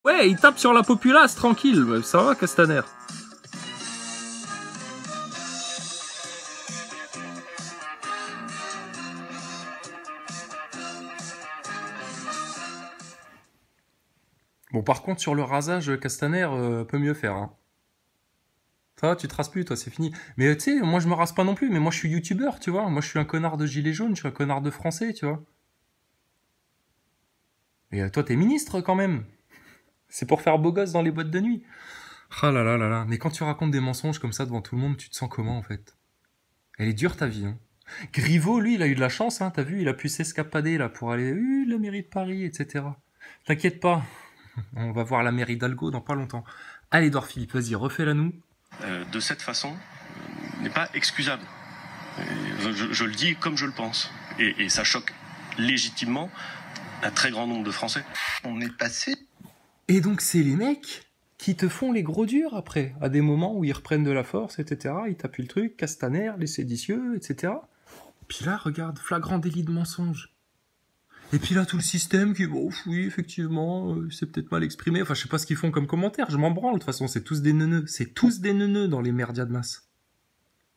Ouais, il tape sur la populace, tranquille. Ça va, Castaner? Bon, par contre, sur le rasage, Castaner peut mieux faire, hein. Ça va, tu te rases plus, toi, c'est fini. Mais tu sais, moi, je me rase pas non plus, mais moi, je suis youtubeur, tu vois. Moi, je suis un connard de gilet jaune, je suis un connard de français, tu vois. Et toi, t'es ministre, quand même. C'est pour faire beau gosse dans les boîtes de nuit. Ah là là là là. Mais quand tu racontes des mensonges comme ça devant tout le monde, tu te sens comment, en fait? Elle est dure, ta vie, hein. Griveaux, lui, il a eu de la chance, hein, t'as vu, il a pu s'escapader, là, pour aller, la mairie de Paris, etc. T'inquiète pas, on va voir la mairie d'Algo dans pas longtemps. Allez, Edouard Philippe, vas-y, refais-la nous. De cette façon, n'est pas excusable. Je le dis comme je le pense. Et ça choque légitimement un très grand nombre de Français. On est passé. Et donc, c'est les mecs qui te font les gros durs après, à des moments où ils reprennent de la force, etc. Ils t'appuient le truc, Castaner, les séditieux, etc. Puis là, regarde, flagrant délit de mensonge. Et puis là, tout le système qui, bon, oui, effectivement, c'est peut-être mal exprimé. Enfin, je sais pas ce qu'ils font comme commentaire, je m'en branle, de toute façon, c'est tous des neuneux. C'est tous des neuneux dans les merdias de masse.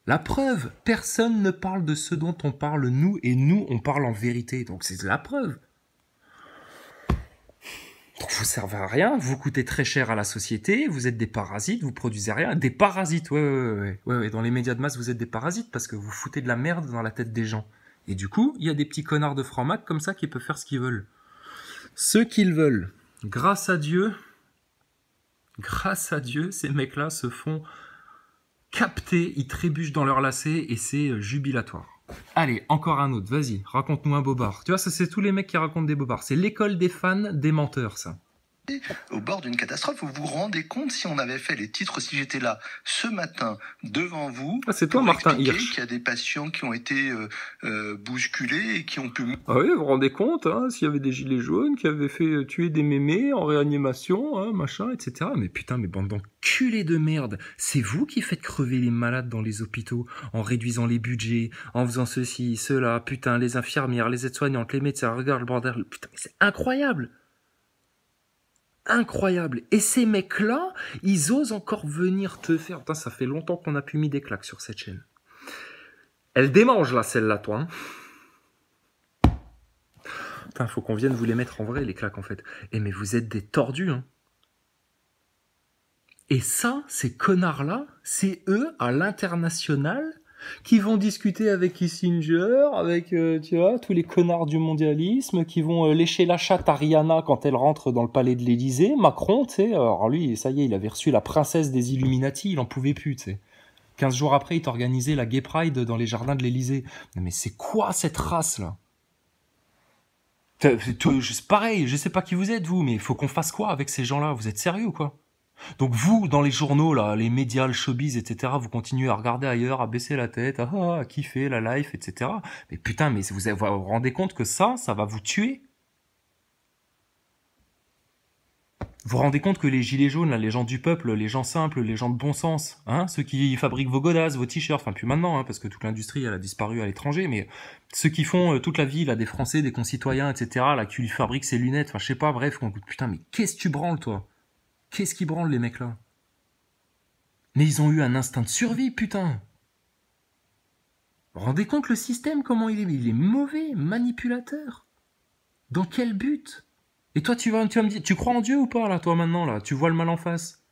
La preuve, personne ne parle de ce dont on parle nous, et nous, on parle en vérité. Donc c'est la preuve. Donc vous servez à rien, vous coûtez très cher à la société, vous êtes des parasites, vous produisez rien. Des parasites, ouais. Dans les médias de masse, vous êtes des parasites parce que vous foutez de la merde dans la tête des gens. Et du coup, il y a des petits connards de franc-mac comme ça qui peuvent faire ce qu'ils veulent. Ce qu'ils veulent. Grâce à Dieu, ces mecs-là se font capter, ils trébuchent dans leur lacet et c'est jubilatoire. Allez, encore un autre, vas-y, raconte-nous un bobard. Tu vois, ça c'est tous les mecs qui racontent des bobards. C'est l'école des fans des menteurs, ça. Au bord d'une catastrophe, vous vous rendez compte si on avait fait les titres, si j'étais là ce matin devant vous, c'est toi, Martin Hirsch. Qu'il y a des patients qui ont été bousculés et qui ont pu... Ah oui, vous vous rendez compte, hein, s'il y avait des gilets jaunes qui avaient fait tuer des mémés en réanimation, hein, machin, etc. Mais putain, mais bande d'enculés de merde, c'est vous qui faites crever les malades dans les hôpitaux en réduisant les budgets, en faisant ceci, cela, putain, les infirmières, les aides-soignantes, les médecins, regarde le bordel, putain, mais c'est incroyable. Incroyable. Et ces mecs-là, ils osent encore venir te faire... Putain, ça fait longtemps qu'on a pu mis des claques sur cette chaîne. Elle démange, là, celle-là, toi. Hein. Putain, faut qu'on vienne vous les mettre en vrai, les claques, en fait. Eh, mais vous êtes des tordus, hein. Et ça, ces connards-là, c'est eux, à l'international, qui vont discuter avec Kissinger, avec, tu vois, tous les connards du mondialisme, qui vont lécher la chatte à Rihanna quand elle rentre dans le palais de l'Élysée. Macron, tu sais, alors lui, ça y est, il avait reçu la princesse des Illuminati, il en pouvait plus, tu sais. 15 jours après, il t'organisait la Gay Pride dans les jardins de l'Élysée. Mais c'est quoi cette race-là? C'est pareil, je sais pas qui vous êtes, vous, mais il faut qu'on fasse quoi avec ces gens-là? Vous êtes sérieux ou quoi? Donc vous, dans les journaux, là, les médias, le showbiz, etc., vous continuez à regarder ailleurs, à baisser la tête, à kiffer la life, etc. Mais putain, mais vous vous rendez compte que ça va vous tuer? Vous vous rendez compte que les gilets jaunes, là, les gens du peuple, les gens simples, les gens de bon sens, hein, ceux qui fabriquent vos godasses, vos t-shirts, enfin plus maintenant, hein, parce que toute l'industrie, elle a disparu à l'étranger, mais ceux qui font toute la vie, là, des Français, des concitoyens, etc., là, qui lui fabriquent ses lunettes, enfin je sais pas, bref, putain, mais qu'est-ce que tu branles, toi? Qu'est-ce qui branle, les mecs là? Mais ils ont eu un instinct de survie, putain. Vous vous rendez compte le système, comment il est? Il est mauvais, manipulateur. Dans quel but? Et toi, tu vas me dire, tu crois en Dieu ou pas, là, toi, maintenant, là? Tu vois le mal en face?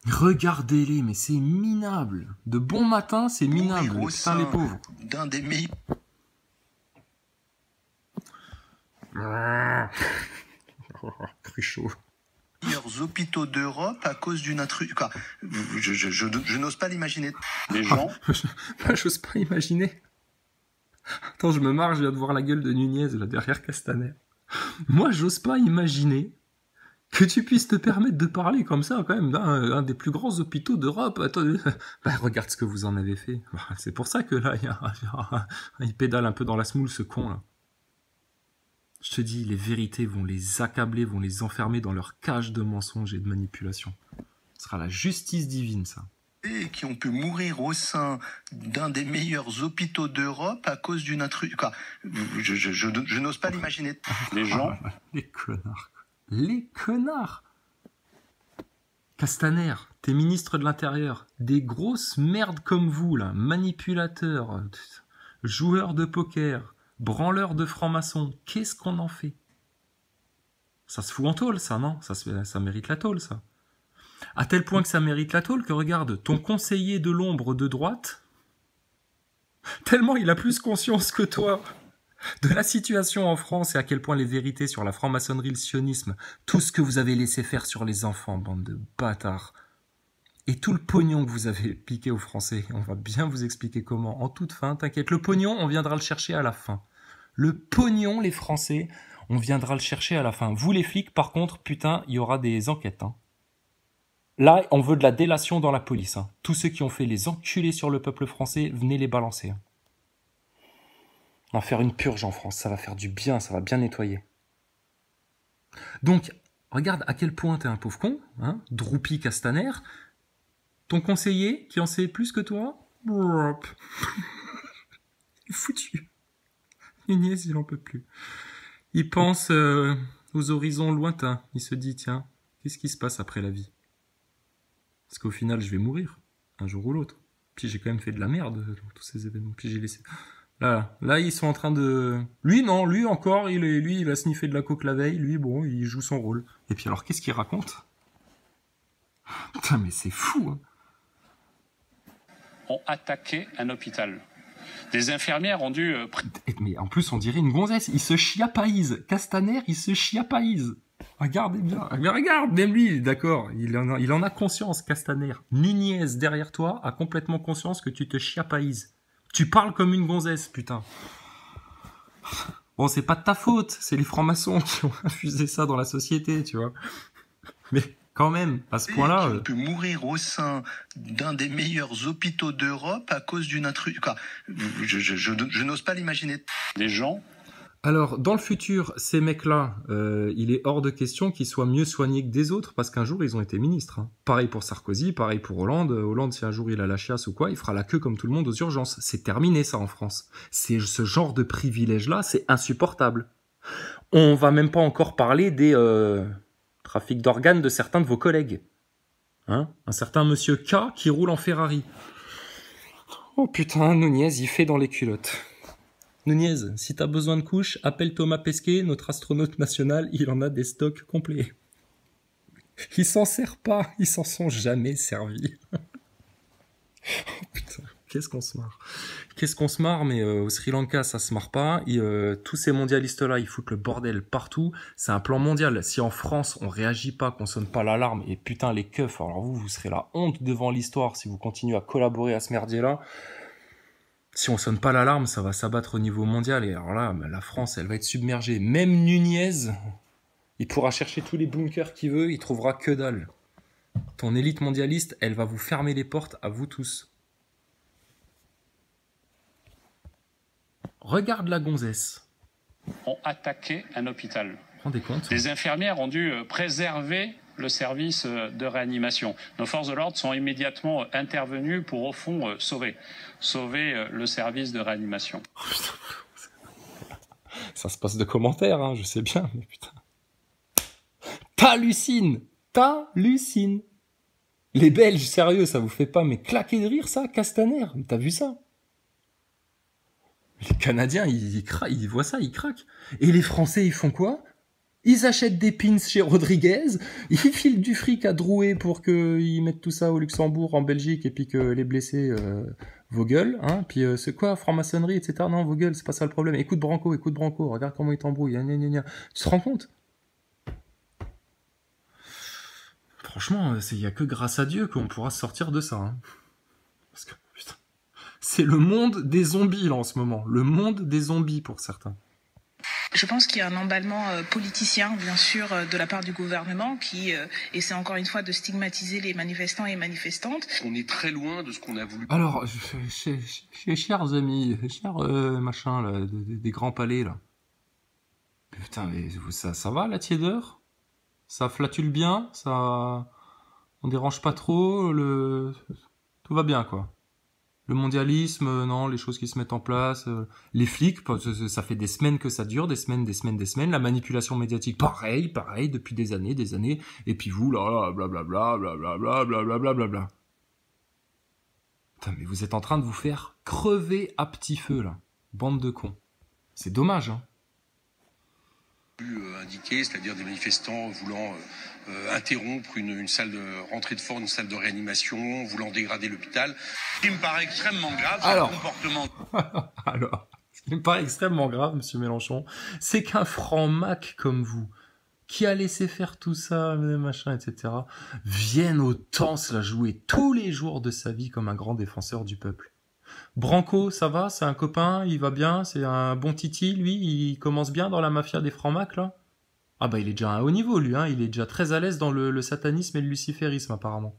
Regardez-les, mais c'est minable. De bon matin, c'est minable. Putain, les pauvres. D'un des meilleurs... Cruchot. hôpitaux d'Europe à cause d'une intrus... Je n'ose pas l'imaginer. Les gens... J'ose pas imaginer. Attends, je me marre, je viens de voir la gueule de Nunez, là, derrière Castaner. Moi, j'ose pas imaginer que tu puisses te permettre de parler comme ça, quand même, d'un des plus grands hôpitaux d'Europe. Attends, bah, regarde ce que vous en avez fait. C'est pour ça que là, il pédale un peu dans la semoule, ce con, là. Je te dis, les vérités vont les accabler, vont les enfermer dans leur cage de mensonges et de manipulation. Ce sera la justice divine, ça. et qui ont pu mourir au sein d'un des meilleurs hôpitaux d'Europe à cause d'une intrus. Quoi. Je n'ose pas l'imaginer. Les gens. Les connards. Les connards. Castaner, t'es ministre de l'Intérieur. Des grosses merdes comme vous, là, manipulateurs, joueurs de poker, branleurs de francs-maçons. Qu'est-ce qu'on en fait? Ça se fout en tôle, ça, non? Ça mérite la tôle, ça. À tel point que ça mérite la tôle que, regarde, ton conseiller de l'ombre de droite, tellement il a plus conscience que toi de la situation en France et à quel point les vérités sur la franc-maçonnerie, le sionisme, tout ce que vous avez laissé faire sur les enfants, bande de bâtards, et tout le pognon que vous avez piqué aux Français, on va bien vous expliquer comment, en toute fin, t'inquiète, le pognon, on viendra le chercher à la fin. Le pognon, les Français, on viendra le chercher à la fin. Vous les flics, par contre, putain, il y aura des enquêtes, hein. Là, on veut de la délation dans la police, hein. Tous ceux qui ont fait les enculés sur le peuple français, venez les balancer, hein. On va faire une purge en France, ça va faire du bien, ça va bien nettoyer. Donc, regarde à quel point t'es un pauvre con, hein, Droupi Castaner, ton conseiller qui en sait plus que toi, il est foutu. Nunez, il en peut plus. Il pense aux horizons lointains, il se dit, tiens, qu'est-ce qui se passe après la vie? Parce qu'au final, je vais mourir, un jour ou l'autre. Puis j'ai quand même fait de la merde dans tous ces événements, puis j'ai laissé... Là, ils sont en train de... Lui, non, lui encore, il a sniffé de la coke la veille, lui, bon, il joue son rôle. Et puis alors, qu'est-ce qu'il raconte? Putain, mais c'est fou, hein. Ont attaqué un hôpital. Des infirmières ont dû... Mais en plus, on dirait une gonzesse, il se chiapaïse. Castaner, il se chiapaïse. Regardez bien. Mais regarde, même lui, d'accord, il en a conscience, Castaner. Nunez, derrière toi, a complètement conscience que tu te chiapaïses. Tu parles comme une gonzesse, putain. Bon, c'est pas de ta faute, c'est les francs-maçons qui ont infusé ça dans la société, tu vois. Mais quand même, à ce point-là... On peut mourir au sein d'un des meilleurs hôpitaux d'Europe à cause d'une intrus. Quoi. Je n'ose pas l'imaginer. Les gens... Alors, dans le futur, ces mecs-là, il est hors de question qu'ils soient mieux soignés que des autres, parce qu'un jour, ils ont été ministres, hein. Pareil pour Sarkozy, pareil pour Hollande. Hollande, si un jour il a la chiasse ou quoi, il fera la queue comme tout le monde aux urgences. C'est terminé, ça, en France. C'est ce genre de privilège-là, c'est insupportable. On va même pas encore parler des trafics d'organes de certains de vos collègues. Hein, un certain monsieur K qui roule en Ferrari. Oh putain, Nunez, il fait dans les culottes. Nunez, si t'as besoin de couches, appelle Thomas Pesquet, notre astronaute national, il en a des stocks complets. Il s'en sert pas, ils s'en sont jamais servis. Oh putain, qu'est-ce qu'on se marre. Qu'est-ce qu'on se marre, mais au Sri Lanka, ça se marre pas. Tous ces mondialistes-là, ils foutent le bordel partout. C'est un plan mondial. Si en France, on réagit pas, qu'on sonne pas l'alarme, et putain, les keufs, alors vous serez la honte devant l'histoire si vous continuez à collaborer à ce merdier-là. Si on sonne pas l'alarme, ça va s'abattre au niveau mondial. Et alors là, la France, elle va être submergée. Même Nunez, il pourra chercher tous les bunkers qu'il veut, il trouvera que dalle. Ton élite mondialiste, elle va vous fermer les portes à vous tous. Regarde la gonzesse. Ont attaqué un hôpital. Rendez compte. Des infirmières ont dû préserver le service de réanimation. Nos forces de l'ordre sont immédiatement intervenues pour, au fond, sauver le service de réanimation. Ça se passe de commentaires, hein, je sais bien, mais putain. T'hallucines. Les Belges, sérieux, ça vous fait pas mais claquer de rire, ça, Castaner? T'as vu ça? Les Canadiens, ils voient ça, ils craquent. Et les Français, ils font quoi? Ils achètent des pins chez Rodriguez, ils filent du fric à Drouet pour qu'ils mettent tout ça au Luxembourg, en Belgique, et puis que les blessés, vos gueules, hein. Puis c'est quoi, franc-maçonnerie, etc. Non, vos gueules, c'est pas ça le problème. Écoute Branco, regarde comment il t'embrouille. Gna, gna, gna. Tu te rends compte? Franchement, il y a que grâce à Dieu qu'on pourra sortir de ça, hein. Parce que, putain, c'est le monde des zombies, là, en ce moment. Le monde des zombies, pour certains. Je pense qu'il y a un emballement politicien, bien sûr, de la part du gouvernement qui essaie encore une fois de stigmatiser les manifestants et manifestantes. On est très loin de ce qu'on a voulu. Alors, chers amis, chers machins, là, des grands palais, là. Putain, mais ça va, la tiédeur? Ça flatule bien? Ça... On dérange pas trop? Tout va bien, quoi. Le mondialisme, non, les choses qui se mettent en place, les flics, ça fait des semaines que ça dure, des semaines. La manipulation médiatique, pareil, depuis des années. Et puis vous, là, blablabla, blablabla. Putain, mais vous êtes en train de vous faire crever à petit feu, là. Bande de cons. C'est dommage, hein. Indiqué, c'est-à-dire des manifestants voulant interrompre une salle de rentrée de force, une salle de réanimation, voulant dégrader l'hôpital. Ce qui me paraît extrêmement grave, c'est le comportement. Alors, ce qui me paraît extrêmement grave, monsieur Mélenchon, c'est qu'un franc-mac comme vous, qui a laissé faire tout ça, machin, etc., vienne autant se la jouer tous les jours de sa vie comme un grand défenseur du peuple. Branco, ça va? C'est un copain? Il va bien? C'est un bon titi, lui? Il commence bien dans la mafia des francs-macs, là? Ah bah, il est déjà à un haut niveau, lui, hein. Il est déjà très à l'aise dans le satanisme et le luciférisme, apparemment.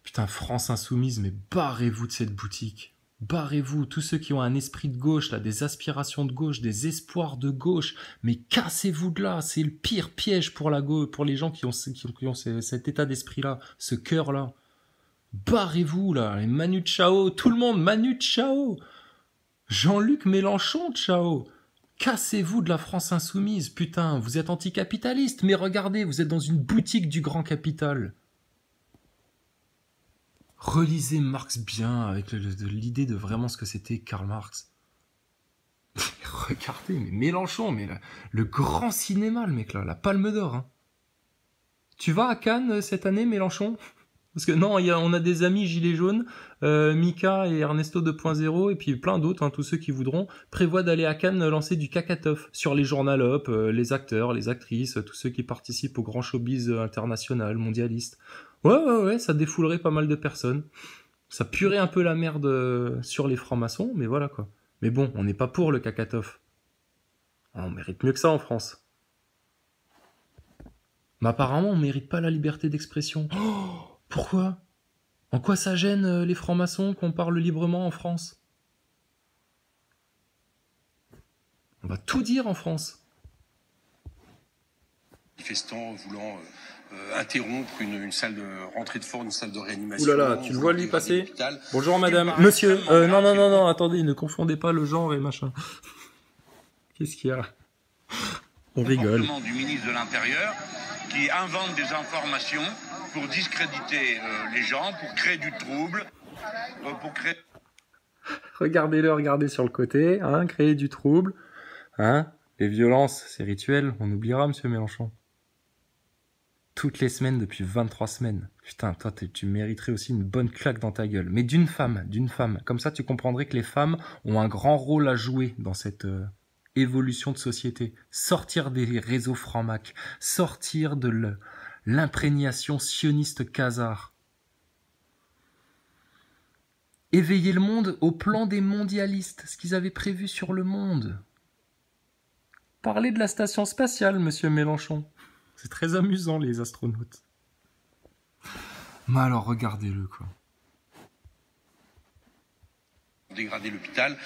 Putain, France Insoumise, mais barrez-vous de cette boutique. Barrez-vous, tous ceux qui ont un esprit de gauche, là, des aspirations de gauche, des espoirs de gauche, mais cassez-vous de là, c'est le pire piège pour la gauche, pour les gens qui ont cet état d'esprit-là, ce cœur-là. Barrez-vous, là, les Manu Chao, tout le monde, Manu Chao, Jean-Luc Mélenchon, ciao. Cassez-vous de la France Insoumise, putain, vous êtes anticapitaliste, mais regardez, vous êtes dans une boutique du grand capital. Relisez Marx bien, avec l'idée de vraiment ce que c'était Karl Marx. Regardez, mais Mélenchon, mais le grand cinéma, le mec là, la Palme d'Or. Hein. Tu vas à Cannes cette année, Mélenchon? Parce que non, on a des amis gilets jaunes, Mika et Ernesto 2.0, et puis plein d'autres, hein, tous ceux qui voudront, prévoient d'aller à Cannes lancer du cacatof sur les journalopes, les acteurs, les actrices, tous ceux qui participent au grand showbiz international, mondialiste. Ouais, ça défoulerait pas mal de personnes. Ça puerait un peu la merde sur les francs-maçons, mais voilà quoi. Mais bon, on n'est pas pour le cacatof. On mérite mieux que ça en France. Mais apparemment, on mérite pas la liberté d'expression. Oh, pourquoi? En quoi ça gêne les francs-maçons qu'on parle librement en France? On va tout dire en France. Manifestants voulant interrompre une salle de rentrée de force, une salle de réanimation. Ouh là là, tu le vois lui passer? Bonjour madame. Monsieur, non, attendez, ne confondez pas le genre et machin. Qu'est-ce qu'il y a? On rigole. Du ministre de l'Intérieur qui invente des informations pour discréditer les gens, pour créer du trouble, pour créer... Regardez sur le côté, hein, créer du trouble, hein, les violences, c'est rituel, on oubliera, monsieur Mélenchon. Toutes les semaines, depuis 23 semaines. Putain, toi, tu mériterais aussi une bonne claque dans ta gueule. Mais d'une femme. Comme ça, tu comprendrais que les femmes ont un grand rôle à jouer dans cette évolution de société. Sortir des réseaux francs-mac, sortir de l'imprégnation sioniste khazare. Éveiller le monde au plan des mondialistes, ce qu'ils avaient prévu sur le monde. Parler de la station spatiale, monsieur Mélenchon. C'est très amusant, les astronautes. Mais alors, regardez-le, quoi. Dégrader l'hôpital.